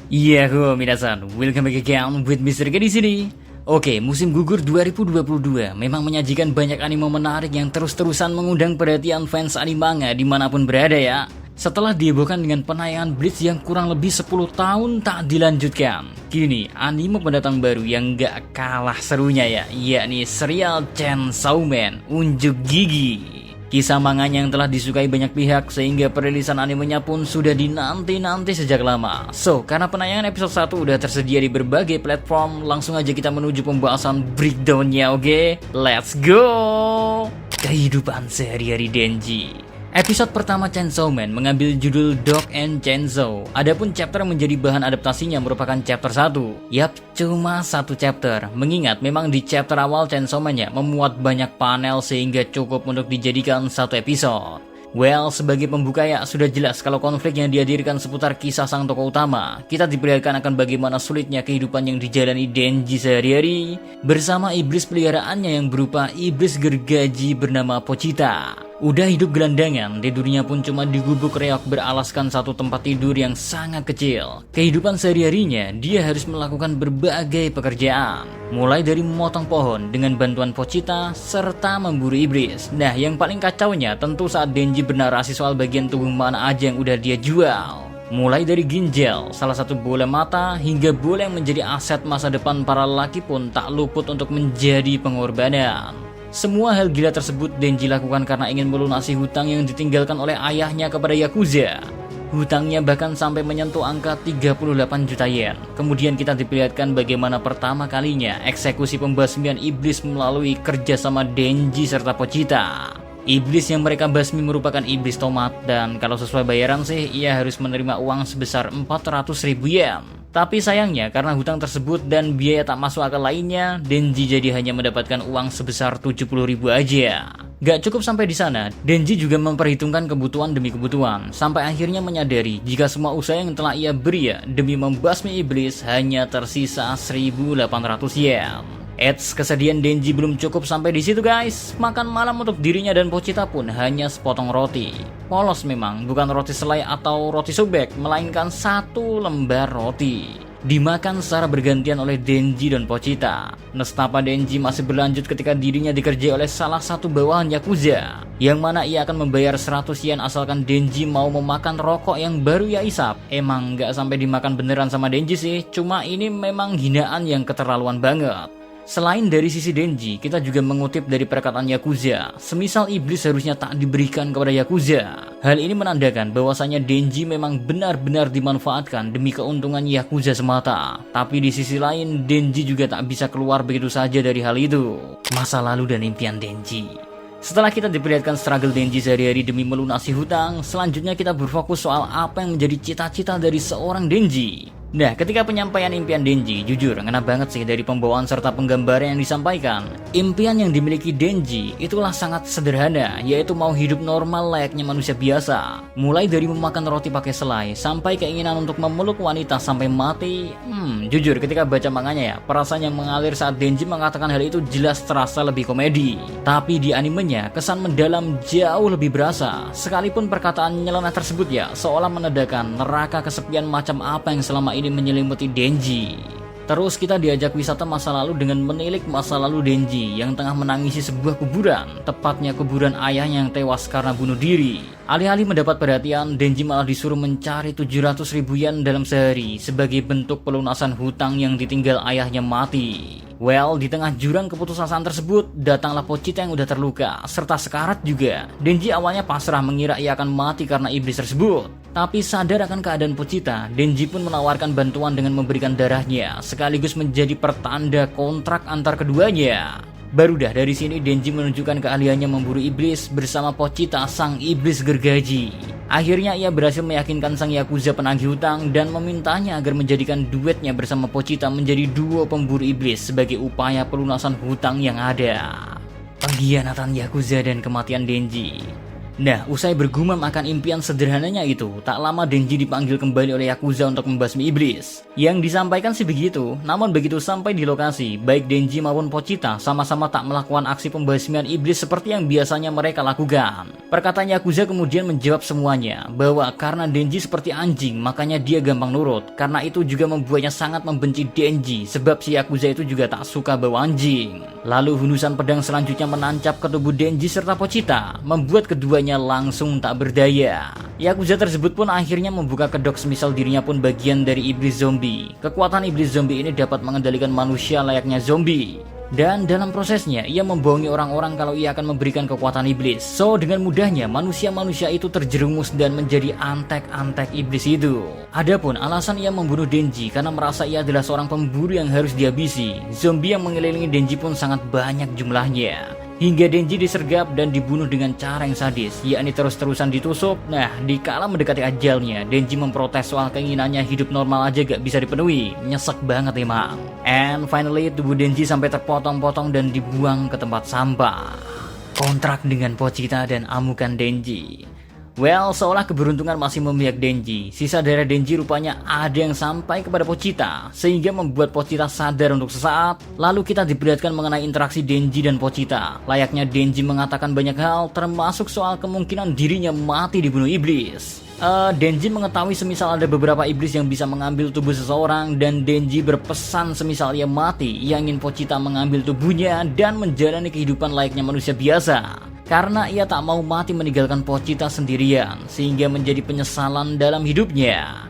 Iya, minasan, welcome back again with Mr. K di sini. Oke, musim gugur 2022 memang menyajikan banyak anime menarik yang terus-terusan mengundang perhatian fans anime manga dimanapun berada ya. Setelah dihebohkan dengan penayangan Bleach yang kurang lebih 10 tahun tak dilanjutkan, kini anime pendatang baru yang gak kalah serunya ya, yakni serial Chainsaw Man Unjuk Gigi. Kisah manganya yang telah disukai banyak pihak sehingga perilisan animenya pun sudah dinanti-nanti sejak lama. So, karena penayangan episode 1 udah tersedia di berbagai platform, langsung aja kita menuju pembahasan breakdownnya, oke? Let's go! Kehidupan sehari-hari Denji. Episode pertama Chainsaw Man mengambil judul Dog and Chainsaw. Adapun chapter yang menjadi bahan adaptasinya merupakan chapter 1. Yap, cuma satu chapter. Mengingat memang di chapter awal Chainsaw Man-nya memuat banyak panel sehingga cukup untuk dijadikan satu episode. Well, sebagai pembuka ya sudah jelas kalau konflik yang dihadirkan seputar kisah sang tokoh utama. Kita diperlihatkan akan bagaimana sulitnya kehidupan yang dijalani Denji sehari-hari bersama iblis peliharaannya yang berupa iblis gergaji bernama Pochita. Udah hidup gelandangan, tidurnya pun cuma di gubuk reok beralaskan satu tempat tidur yang sangat kecil. Kehidupan sehari-harinya, dia harus melakukan berbagai pekerjaan. Mulai dari memotong pohon dengan bantuan Pochita, serta memburu iblis. Nah, yang paling kacaunya tentu saat Denji bernarasi soal bagian tubuh mana aja yang udah dia jual. Mulai dari ginjal, salah satu bola mata, hingga bola yang menjadi aset masa depan para lelaki pun tak luput untuk menjadi pengorbanan. Semua hal gila tersebut Denji lakukan karena ingin melunasi hutang yang ditinggalkan oleh ayahnya kepada Yakuza. Hutangnya bahkan sampai menyentuh angka 38 juta yen. Kemudian kita diperlihatkan bagaimana pertama kalinya eksekusi pembasmian iblis melalui kerjasama Denji serta Pochita. Iblis yang mereka basmi merupakan iblis tomat dan kalau sesuai bayaran sih ia harus menerima uang sebesar 400.000 yen. Tapi sayangnya karena hutang tersebut dan biaya tak masuk akal lainnya, Denji jadi hanya mendapatkan uang sebesar 70.000 aja. Gak cukup sampai di sana, Denji juga memperhitungkan kebutuhan demi kebutuhan, sampai akhirnya menyadari jika semua usaha yang telah ia beri demi membasmi iblis hanya tersisa 1.800 yen. Eits, kesedihan Denji belum cukup sampai di situ guys. Makan malam untuk dirinya dan Pochita pun hanya sepotong roti. Polos memang, bukan roti selai atau roti sobek, melainkan satu lembar roti. Dimakan secara bergantian oleh Denji dan Pochita. Nestapa Denji masih berlanjut ketika dirinya dikerjai oleh salah satu bawahan Yakuza, yang mana ia akan membayar 100 yen asalkan Denji mau memakan rokok yang baru ia isap. Emang gak sampai dimakan beneran sama Denji sih, cuma ini memang hinaan yang keterlaluan banget. Selain dari sisi Denji, kita juga mengutip dari perkataan Yakuza, semisal iblis harusnya tak diberikan kepada Yakuza. Hal ini menandakan bahwasanya Denji memang benar-benar dimanfaatkan demi keuntungan Yakuza semata. Tapi di sisi lain, Denji juga tak bisa keluar begitu saja dari hal itu. Masa lalu dan impian Denji. Setelah kita diperlihatkan struggle Denji sehari-hari demi melunasi hutang, selanjutnya kita berfokus soal apa yang menjadi cita-cita dari seorang Denji. Nah, ketika penyampaian impian Denji, jujur ngena banget sih dari pembawaan serta penggambaran yang disampaikan. Impian yang dimiliki Denji itulah sangat sederhana, yaitu mau hidup normal layaknya manusia biasa. Mulai dari memakan roti pakai selai, sampai keinginan untuk memeluk wanita sampai mati. Jujur ketika baca manganya ya, perasaan yang mengalir saat Denji mengatakan hal itu jelas terasa lebih komedi. Tapi di animenya, kesan mendalam jauh lebih berasa. Sekalipun perkataan nyeleneh tersebut ya, seolah menandakan neraka kesepian macam apa yang selama ini menyelimuti Denji. Terus kita diajak wisata masa lalu dengan menilik masa lalu Denji yang tengah menangisi sebuah kuburan, tepatnya kuburan ayahnya yang tewas karena bunuh diri. Alih-alih mendapat perhatian, Denji malah disuruh mencari 700.000 yen dalam sehari sebagai bentuk pelunasan hutang yang ditinggal ayahnya mati. Well, di tengah jurang keputusasaan tersebut, datanglah Pochita yang udah terluka, serta sekarat juga. Denji awalnya pasrah mengira ia akan mati karena iblis tersebut. Tapi sadar akan keadaan Pochita, Denji pun menawarkan bantuan dengan memberikan darahnya, sekaligus menjadi pertanda kontrak antar keduanya. Baru dah dari sini Denji menunjukkan keahliannya memburu iblis bersama Pochita sang iblis gergaji. Akhirnya ia berhasil meyakinkan sang Yakuza penagih hutang dan memintanya agar menjadikan duetnya bersama Pochita menjadi duo pemburu iblis sebagai upaya pelunasan hutang yang ada. Pengkhianatan Yakuza dan kematian Denji. Nah, usai bergumam akan impian sederhananya itu, tak lama Denji dipanggil kembali oleh Yakuza untuk membasmi iblis. Yang disampaikan sih begitu, namun begitu sampai di lokasi, baik Denji maupun Pochita sama-sama tak melakukan aksi pembasmian iblis seperti yang biasanya mereka lakukan. Perkataan Yakuza kemudian menjawab semuanya, bahwa karena Denji seperti anjing, makanya dia gampang nurut. Karena itu juga membuatnya sangat membenci Denji, sebab si Yakuza itu juga tak suka bau anjing. Lalu hundusan pedang selanjutnya menancap ke tubuh Denji serta Pochita, membuat keduanya langsung tak berdaya. Yakuza tersebut pun akhirnya membuka kedok semisal dirinya pun bagian dari iblis zombie. Kekuatan iblis zombie ini dapat mengendalikan manusia layaknya zombie. Dan dalam prosesnya, ia membohongi orang-orang kalau ia akan memberikan kekuatan iblis. So, dengan mudahnya, manusia-manusia itu terjerumus dan menjadi antek-antek iblis itu. Adapun alasan ia membunuh Denji karena merasa ia adalah seorang pemburu yang harus dihabisi. Zombie yang mengelilingi Denji pun sangat banyak jumlahnya. Hingga Denji disergap dan dibunuh dengan cara yang sadis, yakni terus-terusan ditusuk. Nah, dikala mendekati ajalnya, Denji memprotes soal keinginannya hidup normal aja gak bisa dipenuhi. Nyesek banget emang. And finally, tubuh Denji sampai terpotong-potong dan dibuang ke tempat sampah. Kontrak dengan Pochita dan amukan Denji. Well, seolah keberuntungan masih memihak Denji. Sisa darah Denji rupanya ada yang sampai kepada Pochita, sehingga membuat Pochita sadar untuk sesaat. Lalu kita diperlihatkan mengenai interaksi Denji dan Pochita. Layaknya Denji mengatakan banyak hal, termasuk soal kemungkinan dirinya mati dibunuh iblis. Denji mengetahui semisal ada beberapa iblis yang bisa mengambil tubuh seseorang, dan Denji berpesan semisal ia mati, ia ingin Pochita mengambil tubuhnya dan menjalani kehidupan layaknya manusia biasa. Karena ia tak mau mati meninggalkan Pochita sendirian, sehingga menjadi penyesalan dalam hidupnya.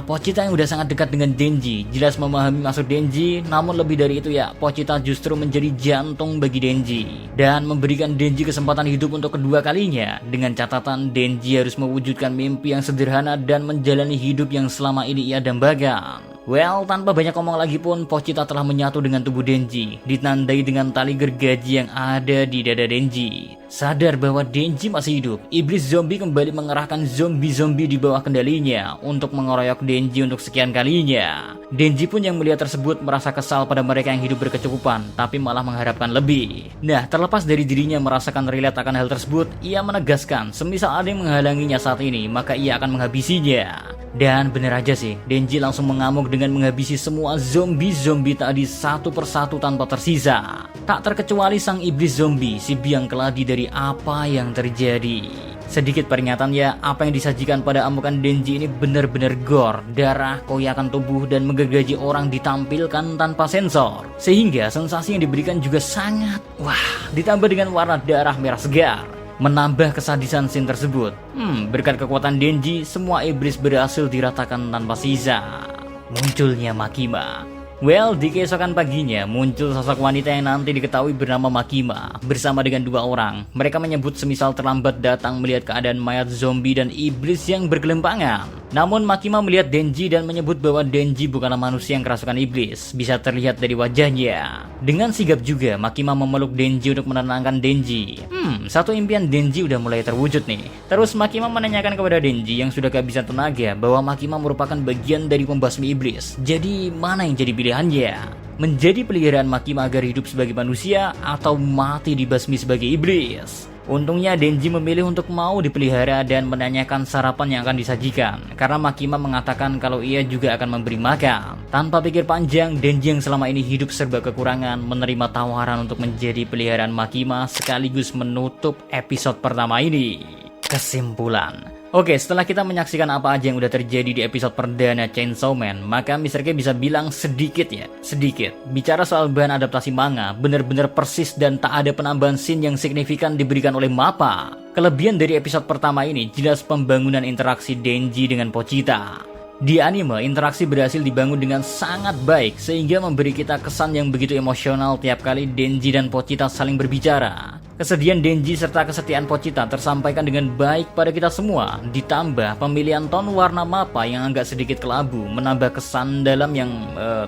Pochita yang udah sangat dekat dengan Denji, jelas memahami maksud Denji, namun lebih dari itu ya, Pochita justru menjadi jantung bagi Denji. Dan memberikan Denji kesempatan hidup untuk kedua kalinya, dengan catatan Denji harus mewujudkan mimpi yang sederhana dan menjalani hidup yang selama ini ia dambakan. Well, tanpa banyak ngomong lagi pun, Pochita telah menyatu dengan tubuh Denji, ditandai dengan tali gergaji yang ada di dada Denji. Sadar bahwa Denji masih hidup, iblis zombie kembali mengerahkan zombie-zombie di bawah kendalinya untuk mengeroyok Denji untuk sekian kalinya. Denji pun yang melihat tersebut merasa kesal pada mereka yang hidup berkecukupan, tapi malah mengharapkan lebih. Nah, terlepas dari dirinya merasakan relate akan hal tersebut, ia menegaskan semisal ada yang menghalanginya saat ini, maka ia akan menghabisinya. Dan bener aja sih, Denji langsung mengamuk dengan menghabisi semua zombie-zombie tadi satu persatu tanpa tersisa. Tak terkecuali sang iblis zombie, si biang keladi dari apa yang terjadi. Sedikit peringatan ya, apa yang disajikan pada amukan Denji ini benar-benar gore, darah, koyakan tubuh, dan menggergaji orang ditampilkan tanpa sensor. Sehingga sensasi yang diberikan juga sangat, ditambah dengan warna darah merah segar, menambah kesadisan scene tersebut. Berkat kekuatan Denji, semua iblis berhasil diratakan tanpa sisa. Munculnya Makima. Well, di keesokan paginya muncul sosok wanita yang nanti diketahui bernama Makima bersama dengan dua orang. Mereka menyebut semisal terlambat datang melihat keadaan mayat zombie dan iblis yang bergelimpangan. Namun Makima melihat Denji dan menyebut bahwa Denji bukanlah manusia yang kerasukan iblis, bisa terlihat dari wajahnya. Dengan sigap juga Makima memeluk Denji untuk menenangkan Denji. Satu impian Denji udah mulai terwujud nih. Terus Makima menanyakan kepada Denji yang sudah kehabisan tenaga bahwa Makima merupakan bagian dari pembasmi iblis. Jadi mana yang jadi pilihannya? Menjadi peliharaan Makima agar hidup sebagai manusia atau mati dibasmi sebagai iblis? Untungnya Denji memilih untuk mau dipelihara dan menanyakan sarapan yang akan disajikan, karena Makima mengatakan kalau ia juga akan memberi makan. Tanpa pikir panjang, Denji yang selama ini hidup serba kekurangan menerima tawaran untuk menjadi peliharaan Makima sekaligus menutup episode pertama ini. Kesimpulan. Oke, setelah kita menyaksikan apa aja yang udah terjadi di episode perdana Chainsaw Man, maka Mr. K bisa bilang sedikit. Bicara soal bahan adaptasi manga, bener-bener persis dan tak ada penambahan scene yang signifikan diberikan oleh MAPPA. Kelebihan dari episode pertama ini jelas pembangunan interaksi Denji dengan Pochita. Di anime, interaksi berhasil dibangun dengan sangat baik sehingga memberi kita kesan yang begitu emosional tiap kali Denji dan Pochita saling berbicara. Kesedihan Denji serta kesetiaan Pochita tersampaikan dengan baik pada kita semua. Ditambah pemilihan ton warna MAPPA yang agak sedikit kelabu menambah kesan dalam yang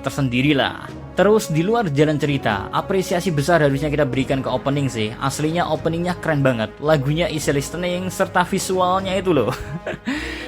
tersendirilah. Terus di luar jalan cerita, apresiasi besar harusnya kita berikan ke opening sih. Aslinya openingnya keren banget, lagunya easy listening serta visualnya itu loh.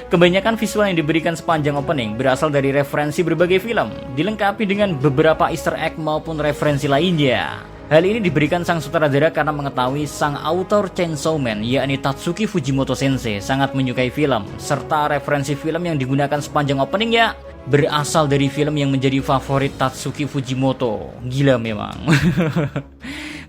Kebanyakan visual yang diberikan sepanjang opening berasal dari referensi berbagai film, dilengkapi dengan beberapa easter egg maupun referensi lainnya. Hal ini diberikan sang sutradara karena mengetahui sang autor Chainsaw Man, yakni Tatsuki Fujimoto Sensei, sangat menyukai film, serta referensi film yang digunakan sepanjang opening ya berasal dari film yang menjadi favorit Tatsuki Fujimoto. Gila memang.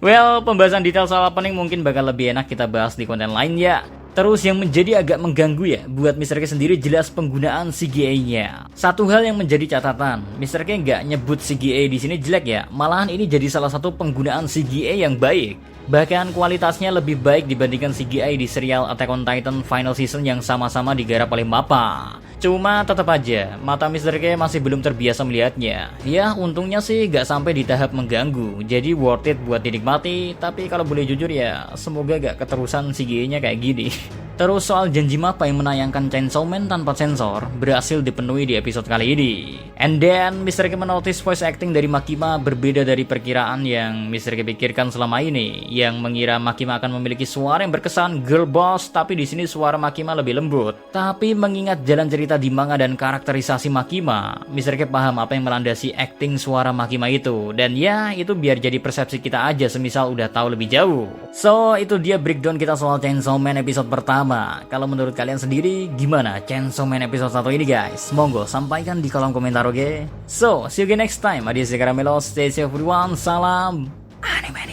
Well, pembahasan detail soal opening mungkin bakal lebih enak kita bahas di konten lain ya. Terus yang menjadi agak mengganggu ya buat Mr. K sendiri jelas penggunaan CGI-nya. Satu hal yang menjadi catatan, Mr. K nggak nyebut CGI di sini jelek ya, malahan ini jadi salah satu penggunaan CGI yang baik. Bahkan kualitasnya lebih baik dibandingkan CGI di serial Attack on Titan Final Season yang sama-sama digarap oleh MAPPA. Cuma tetap aja, mata Mr. K masih belum terbiasa melihatnya. Ya, untungnya sih gak sampai di tahap mengganggu, jadi worth it buat dinikmati. Tapi kalau boleh jujur ya, semoga gak keterusan CGI-nya kayak gini. Terus soal janji MAPPA yang menayangkan Chainsaw Man tanpa sensor berhasil dipenuhi di episode kali ini. And then Mr. K menotis voice acting dari Makima berbeda dari perkiraan yang Mr. K pikirkan selama ini, yang mengira Makima akan memiliki suara yang berkesan girl boss, tapi di sini suara Makima lebih lembut. Tapi mengingat jalan cerita di manga dan karakterisasi Makima, Mr. K paham apa yang melandasi acting suara Makima itu. Dan ya, itu biar jadi persepsi kita aja semisal udah tahu lebih jauh. So, itu dia breakdown kita soal Chainsaw Man episode pertama. Kalau menurut kalian sendiri, gimana Chainsaw Man episode 1 ini guys? Monggo sampaikan di kolom komentar, oke? So, see you again next time. Adios, Karamelo, stay safe everyone, salam anime.